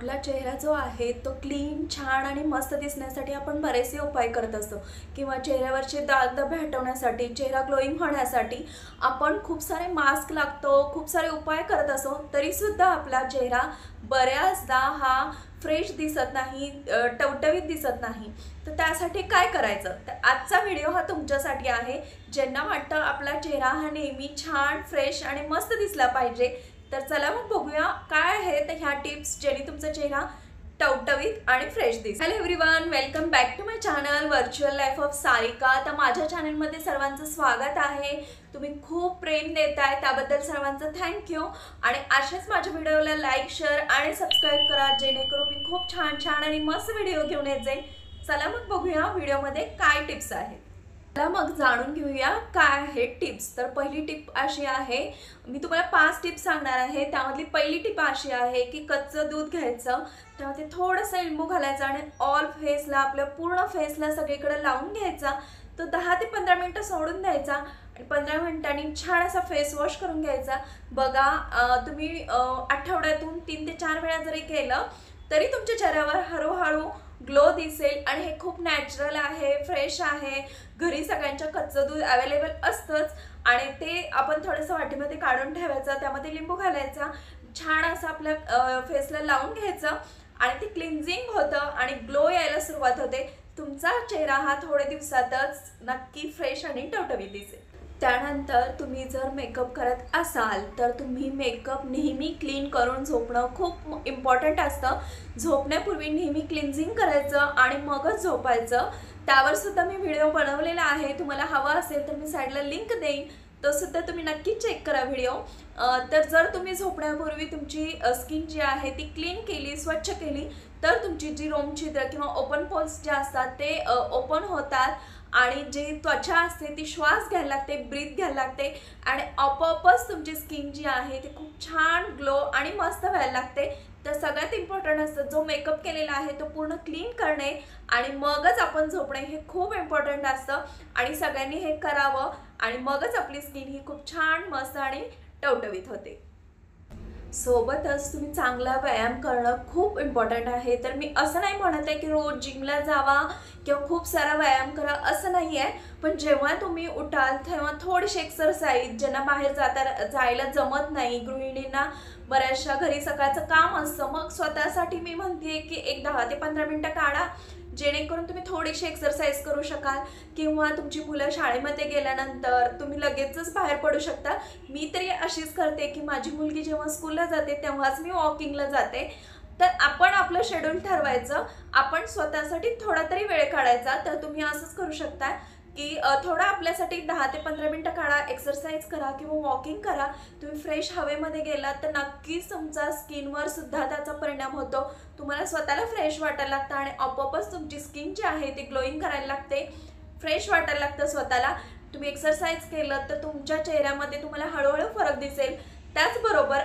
आपला चेहरा जो आहे तो क्लीन, छान आणि मस्त दिसण्यासाठी आपण बरेचसे उपाय करत असतो किंवा चेहऱ्यावरचे दाग धब्बे हटवण्यासाठी, चेहरा ग्लोईंग होण्यासाठी आपण खूप सारे मास्क लागतो, खूप सारे उपाय करत असतो, तरीसुद्धा आपला चेहरा बऱ्याचदा हा फ्रेश दिसत नाही, टवटवीत दिसत नाही. तर त्यासाठी काय करायचं? तर आजचा व्हिडिओ हा तुमच्यासाठी आहे. ज्यांना वाटतं आपला चेहरा हा नेहमी छान, फ्रेश आणि मस्त दिसला पाहिजे. तर चला मग बघूया काय आहेत ह्या टिप्स ज्याने तुमचा चेहरा टवटवीत आणि फ्रेश दिसेल. Hello everyone, welcome back to my channel virtual life of Sarika. तर माझ्या चॅनलमध्ये सर्वांचं स्वागत आहे. तुम्ही खूप प्रेम देताय त्याबद्दल सर्वांचं थँक्यू. आणि असेच माझ्या व्हिडिओला लाईक, शेअर आणि सबस्क्राईब करा, जेणेकरून मी खूप छान छान आणि मस्त व्हिडिओ घेऊन येत जाईन. चला मग बघूया व्हिडिओमध्ये काय टिप्स आहेत. चला मग जाणून घेऊया काय आहे टिप्स. तर पहिली टिप अशी आहे, मी तुम्हाला 5 टिप्स सांगणार आहे. त्यामधली पहिली टिप अशी आहे की कच्चं दूध घ्यायचं, त्यामध्ये थोडंसं लिंबू घालायचं आणि ऑल फेसला, आपल्या पूर्ण फेसला सगळीकडे लावून घ्यायचा. तो 10 ते 15 मिनिटं सोडून द्यायचा आणि 15 मिनिटांनी छान असा फेस वॉश करून घ्यायचा. बघा, तुम्ही आठवड्यातून 3 ते 4 वेळा जरी केलं तरी तुमच्या चेहऱ्यावर हळूहळू ग्लो दिसेल. आणि हे खूप नॅचरल आहे, फ्रेश आहे. घरी सगळ्यांच्या कच्चं दूध अवेलेबल असतंच आणि ते आपण थोडंसं वाटीमध्ये काढून ठेवायचं, त्यामध्ये लिंबू घालायचा, छान असं आपल्या फेसला लावून घ्यायचं आणि ते क्लिन्झिंग होतं आणि ग्लो यायला सुरुवात होते. तुमचा चेहरा हा थोड्या दिवसातच नक्की फ्रेश आणि टवटवीत दिसेल. त्यानंतर तुम्ही जर मेकअप करत असाल तर तुम्ही मेकअप नेहमी क्लीन करून झोपणं खूप इम्पॉर्टंट असतं. झोपण्यापूर्वी नेहमी क्लिन्झिंग करायचं आणि मगच झोपायचं. त्यावर सुद्धा मी व्हिडिओ बनवलेला आहे, तुम्हाला हवा असेल तर मी साईडला लिंक देईन, तो सुद्धा तुम्ही नक्की चेक करा व्हिडिओ. तर जर तुम्ही झोपण्यापूर्वी तुमची स्किन जी आहे ती क्लीन केली, स्वच्छ केली, तर तुमची जी रोमछिद्र किंवा ओपन पोर्स जे असतात ते ओपन होतात आणि जी त्वचा असते ती श्वास घ्यायला लागते, ब्रीथ घ्यायला लागते आणि आपोआपच तुमची स्किन जी आहे ती खूप छान ग्लो आणि मस्त व्हायला लागते. तर सगळ्यात इम्पॉर्टंट असतं, जो मेकअप केलेला आहे तो पूर्ण क्लीन करणे आणि मगच आपण झोपणे, हे खूप इम्पॉर्टंट असतं आणि सगळ्यांनी हे करावं आणि मगच आपली स्किन ही खूप छान, मस्त आणि टवटवीत होते. सोबतच तुम्ही चांगला व्यायाम करणं खूप इम्पॉर्टंट आहे. तर मी असं नाही म्हणत आहे की रोज जिमला जावा किंवा खूप सारा व्यायाम करा, असं नाही आहे. पण जेव्हा तुम्ही उठाल तेव्हा थोडीशी एक्सरसाइज, ज्यांना बाहेर जायला जमत नाही, गृहिणींना बऱ्याचशा घरी सकाळचं काम असतं, मग स्वतःसाठी मी म्हणते की एक 10 ते 15 मिनिटं काढा, जेणेकरून तुम्ही थोडीशी एक्सरसाइज करू शकाल. किंवा तुमची मुलं शाळेमध्ये गेल्यानंतर तुम्ही लगेचच बाहेर पडू शकता. मी तरी अशीच करते की माझी मुलगी जेव्हा स्कूलला जाते तेव्हाच मी वॉकिंगला जाते. तर आपण आपलं शेड्यूल ठरवायचं, आपण स्वतःसाठी थोडा तरी वेळ काढायचा. तर तुम्ही असंच करू शकता की थोडा आपल्यासाठी 10 ते 15 मिनिटं काढा, एक्सरसाइज करा किंवा वॉकिंग करा. तुम्ही फ्रेश हवेमध्ये गेलात तर नक्कीच तुमचा स्किनवर सुद्धा त्याचा परिणाम होतो. तुम्हाला स्वतःला फ्रेश वाटायला लागतं आणि आपोआपच तुमची स्किन जी आहे ती ग्लोईंग करायला लागते, फ्रेश वाटायला लागतं स्वतःला. तुम्ही एक्सरसाइज केलं तर तुमच्या चेहऱ्यामध्ये तुम्हाला हळूहळू फरक दिसेल. त्याचबरोबर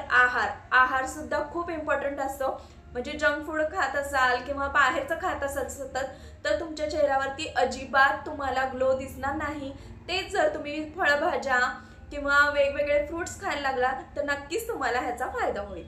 आहार सुद्धा खूप इम्पॉर्टंट असतो. म्हणजे जंक फूड खात असाल किंवा बाहेरचं खात असाल सतत, तर तुमच्या चेहऱ्यावरती अजिबात तुम्हाला ग्लो दिसणार नाही. तेच जर तुम्ही फळभाज्या किंवा वेगवेगळे फ्रूट्स खायला लागला तर नक्कीच तुम्हाला ह्याचा फायदा होईल.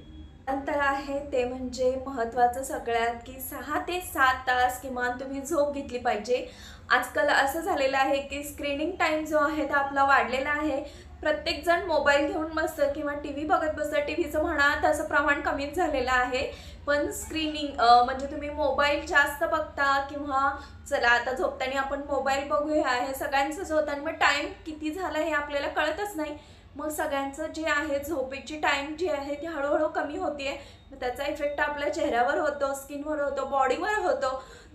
नंतर आहे ते म्हणजे महत्त्वाचं सगळ्यात की 6 ते 7 तास किमान तुम्ही झोप घेतली पाहिजे. आजकाल असं झालेलं आहे की स्क्रीनिंग टाईम जो आहे तो आपला वाढलेला आहे. प्रत्येकजण मोबाईल घेऊन बसतं किंवा टी व्ही बघत बसतं. टी व्हीचं म्हणा तसं प्रमाण कमीच झालेलं आहे. पण स्क्रीनिंग म्हणजे तुम्ही मोबाईल जास्त बघता किंवा चला आता झोपताना आपण मोबाईल बघूया, हे सगळ्यांचंच होतं आणि मग टाईम किती झाला हे आपल्याला कळतच नाही. मग सगळ्यांचं जे आहे झोपेची टाईम जी आहे ती हळूहळू कमी होते. मग त्याचा इफेक्ट आपल्या चेहऱ्यावर होतो, स्किनवर होतो, बॉडीवर होतो.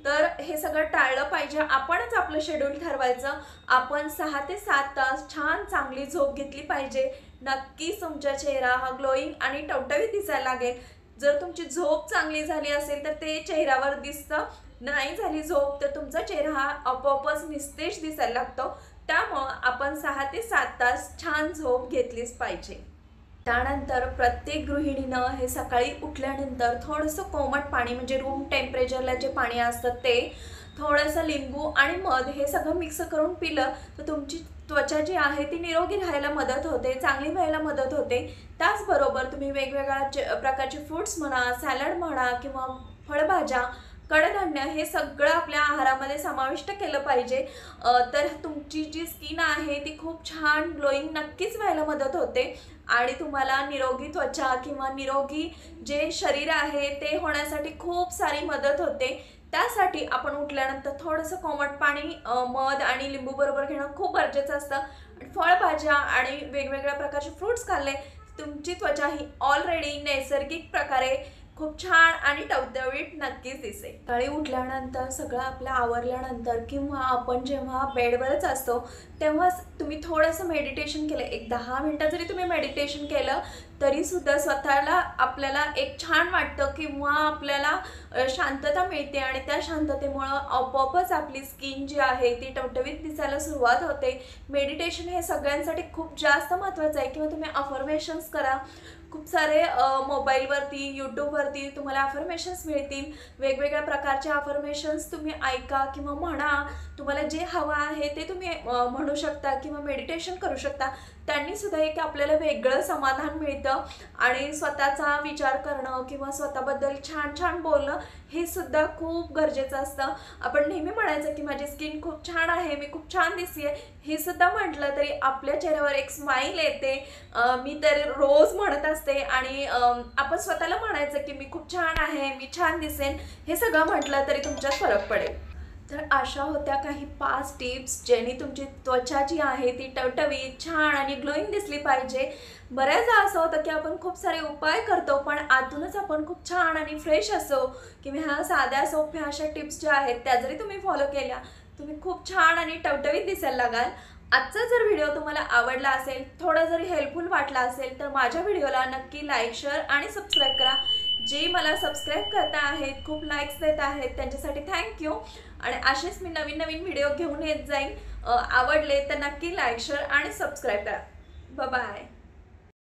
तर हे सगळं टाळलं पाहिजे. आपणच आपलं शेड्यूल ठरवायचं. आपण 6 ते 7 तास छान चांगली झोप घेतली पाहिजे. नक्कीच तुमचा चेहरा हा ग्लोईंग आणि टवटवीत दिसायला लागेल. जर तुमची झोप चांगली झाली असेल तर ते चेहऱ्यावर दिसतं, नाही झाली झोप तर तुमचा चेहरा हा आपोआपच निस्तेज दिसायला लागतो. त्यामुळं आपण 6 ते 7 तास छान झोप घेतलीच पाहिजे. त्यानंतर प्रत्येक गृहिणीनं हे सकाळी उठल्यानंतर थोडंसं कोमट पाणी, म्हणजे रूम टेम्परेचरला जे पाणी असतं ते, थोडंसं लिंबू आणि मध हे सगळं मिक्स करून पिलं तर तुमची त्वचा जी आहे ती निरोगी राहायला मदत होते, चांगली व्हायला मदत होते. त्याचबरोबर तुम्ही वेगवेगळ्या प्रकारचे फ्रुट्स म्हणा, सॅलड म्हणा किंवा फळभाज्या, कडधान्य हे सगळं आपल्या आहारामध्ये समाविष्ट केलं पाहिजे. तर तुमची जी स्किन आहे ती खूप छान ग्लोईंग नक्कीच व्हायला मदत होते आणि तुम्हाला निरोगी त्वचा किंवा निरोगी जे शरीर आहे ते होण्यासाठी खूप सारी मदत होते. त्यासाठी आपण उठल्यानंतर थोडंसं कोमट पाणी, मध आणि लिंबू बरोबर घेणं खूप गरजेचं असतं. आणि फळभाज्या आणि वेगवेगळ्या प्रकारचे फ्रुट्स खाल्ले, तुमची त्वचा ही ऑलरेडी नैसर्गिक प्रकारे खूप छान आणि टवटवीत नक्कीच दिसेल. सकाळी उठल्यानंतर सगळं आपलं आवरल्यानंतर किंवा आपण जेव्हा बेडवरच असतो तेव्हाच तुम्ही थोडंसं मेडिटेशन केलं, एक 10 मिनटं जरी तुम्ही मेडिटेशन केलं तरीसुद्धा स्वतःला आपल्याला एक छान वाटतं किंवा आपल्याला शांतता मिळते आणि त्या शांततेमुळं आपोआपच आपली स्किन जी आहे ती टवटवीत दिसायला सुरुवात होते. मेडिटेशन हे सगळ्यांसाठी खूप जास्त महत्त्वाचं आहे. किंवा तुम्ही अफर्मेशन्स करा. खूप सारे मोबाईलवरती, यूट्यूबवरती तुम्हाला अफर्मेशन्स मिळतील. वेगवेगळ्या प्रकारचे अफर्मेशन्स तुम्ही ऐका किंवा म्हणा. तुम्हाला जे हवं आहे ते तुम्ही म्हणू शकता किंवा मेडिटेशन करू शकता. त्यांनी सुद्धा एक आपल्याला वेगळं समाधान मिळतं आणि स्वतःचा विचार करणं किंवा स्वतःबद्दल छान छान बोलणं हे सुद्धा खूप गरजेचं असतं. आपण नेहमी म्हणायचं की माझी स्किन खूप छान आहे, मी खूप छान दिसते, हे सुद्धा म्हटलं तरी आपल्या चेहऱ्यावर एक स्माईल येते. मी तर रोज म्हणत असते आणि आपण स्वतःला म्हणायचं की मी खूप छान आहे, मी छान दिसेन, हे सगळं म्हटलं तरी तुमच्यात फरक पडेल. तर अशा होत्या काही 5 टिप्स ज्याने तुमची त्वचा जी आहे ती टवटवीत, छान आणि ग्लोईंग दिसली पाहिजे. बऱ्याचदा असं होतं की आपण खूप सारे उपाय करतो पण आतूनच आपण खूप छान आणि फ्रेश असो. किंवा ह्या साध्या सोप्या अशा टिप्स ज्या आहेत त्या जरी तुम्ही फॉलो केल्या, तुम्ही खूप छान आणि टवटवीत दिसायला लागाल. आजचा जर व्हिडिओ तुम्हाला आवडला असेल, थोडा जरी हेल्पफुल वाटला असेल तर माझ्या व्हिडिओला नक्की लाईक, शेअर आणि सबस्क्राईब करा. जे मला सबस्क्राईब करता आहेत, खूप लाईक्स देत आहेत त्यांच्यासाठी थँक्यू. आणि असेच मी नवीन नवीन व्हिडिओ घेऊन येत जाईन. आवडले तर नक्की लाईक, शेअर आणि सबस्क्राईब करा. बाय.